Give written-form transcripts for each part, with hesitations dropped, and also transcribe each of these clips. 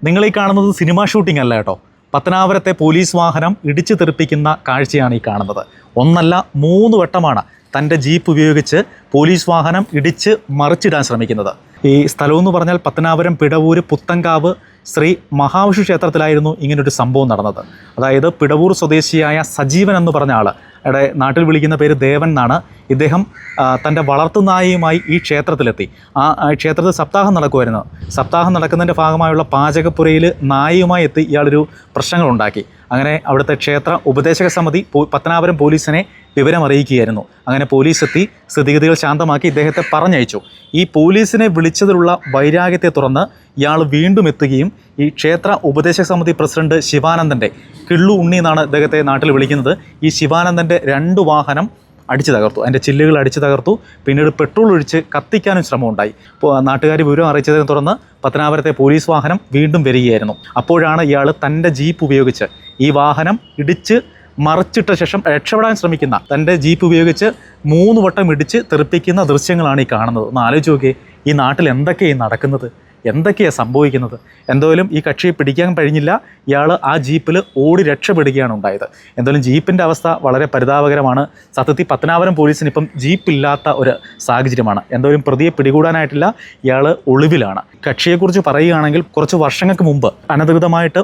നിങ്ങൾ ഈ കാണുന്നത് സിനിമ ഷൂട്ടിംഗ് അല്ല കേട്ടോ. പത്തനാപുരത്തെ പോലീസ് വാഹനം ഇടിച്ചു തെറിപ്പിക്കുന്ന കാഴ്ചയാണ് ഈ കാണുന്നത്. ഒന്നല്ല 3 വട്ടമാണ് തൻ്റെ ജീപ്പ് ഉപയോഗിച്ച് പോലീസ് വാഹനം ഇടിച്ച് മറിച്ചിടാൻ ശ്രമിക്കുന്നത്. ഈ സ്ഥലമെന്ന് പറഞ്ഞാൽ പത്തനാപുരം പിടവൂർ പുത്തങ്കാവ് ശ്രീ മഹാവിഷ്ണു ക്ഷേത്രത്തിലായിരുന്നു ഇങ്ങനൊരു സംഭവം നടന്നത്. അതായത് പിടവൂർ സ്വദേശിയായ സജീവൻ എന്ന് പറഞ്ഞ ആൾ, നാട്ടിൽ വിളിക്കുന്ന പേര് ദേവൻ എന്നാണ്. ഇദ്ദേഹം തൻ്റെ വളർത്തുനായയുമായി ഈ ക്ഷേത്രത്തിലെത്തി. ആ ക്ഷേത്രത്തിൽ സപ്താഹം നടക്കുമായിരുന്നു. സപ്താഹം നടക്കുന്നതിൻ്റെ ഭാഗമായുള്ള പാചകപ്പുരയിൽ നായയുമായി എത്തി ഇയാളൊരു പ്രശ്നങ്ങളുണ്ടാക്കി. അങ്ങനെ അവിടുത്തെ ക്ഷേത്ര ഉപദേശക സമിതി പത്തനാപുരം പോലീസിനെ വിവരമറിയിക്കുകയായിരുന്നു. അങ്ങനെ പോലീസ് എത്തി സ്ഥിതിഗതികൾ ശാന്തമാക്കി ഇദ്ദേഹത്തെ പറഞ്ഞയച്ചു. ഈ പോലീസിനെ വിളിച്ചതിലുള്ള വൈരാഗ്യത്തെ തുടർന്ന് ഇയാൾ വീണ്ടും എത്തുകയും ഈ ക്ഷേത്ര ഉപദേശക സമിതി പ്രസിഡന്റ് ശിവാനന്ദൻ്റെ, കിള്ളു ഉണ്ണി എന്നാണ് ഇദ്ദേഹത്തെ നാട്ടിൽ വിളിക്കുന്നത്, ഈ ശിവാനന്ദൻ്റെ 2 വാഹനം അടിച്ചു തകർത്തു. അതിൻ്റെ ചില്ലുകൾ അടിച്ചു തകർത്തു. പിന്നീട് പെട്രോൾ ഒഴിച്ച് കത്തിക്കാനും ശ്രമമുണ്ടായി. നാട്ടുകാർ വിവരം അറിയിച്ചതിനെ തുടർന്ന് പത്തനാപുരത്തെ പോലീസ് വാഹനം വീണ്ടും വരികയായിരുന്നു. അപ്പോഴാണ് ഇയാൾ തൻ്റെ ജീപ്പ് ഉപയോഗിച്ച് ഈ വാഹനം ഇടിച്ച് മറിച്ചിട്ട ശേഷം രക്ഷപ്പെടാൻ ശ്രമിക്കുന്ന തൻ്റെ ജീപ്പ് ഉപയോഗിച്ച് 3 വട്ടം ഇടിച്ച് തെറിപ്പിക്കുന്ന ദൃശ്യങ്ങളാണ് ഈ കാണുന്നത്. ഒന്ന് ആലോചിച്ച് നോക്കിയേ, ഈ നാട്ടിൽ എന്തൊക്കെയാണ് നടക്കുന്നത്, എന്തൊക്കെയാണ് സംഭവിക്കുന്നത്. എന്തായാലും ഈ കക്ഷിയെ പിടിക്കാൻ കഴിഞ്ഞില്ല. ഇയാൾ ആ ജീപ്പിൽ ഓടി രക്ഷപ്പെടുകയാണ് ഉണ്ടായത്. എന്തായാലും ജീപ്പിൻ്റെ അവസ്ഥ വളരെ പരിതാപകരമാണ്. സത്യത്തിൽ പത്തനാപുരം പോലീസിന് ഇപ്പം ജീപ്പില്ലാത്ത ഒരു സാഹചര്യമാണ്. എന്തായാലും പ്രതിയെ പിടികൂടാനായിട്ടില്ല. ഇയാൾ ഒളിവിലാണ്. കക്ഷിയെക്കുറിച്ച് പറയുകയാണെങ്കിൽ കുറച്ച് വർഷങ്ങൾക്ക് മുമ്പ് അനധികൃതമായിട്ട്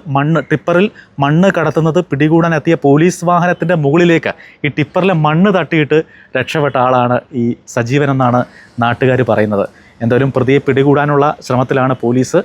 ടിപ്പറിൽ മണ്ണ് കടത്തുന്നത് പിടികൂടാനെത്തിയ പോലീസ് വാഹനത്തിൻ്റെ മുകളിലേക്ക് ഈ ടിപ്പറിലെ മണ്ണ് തട്ടിയിട്ട് രക്ഷപ്പെട്ട ആളാണ് ഈ സജീവൻ എന്നാണ് നാട്ടുകാർ പറയുന്നത്. എന്തായാലും പ്രതിയെ പിടികൂടാനുള്ള ശ്രമത്തിലാണ് പോലീസ്.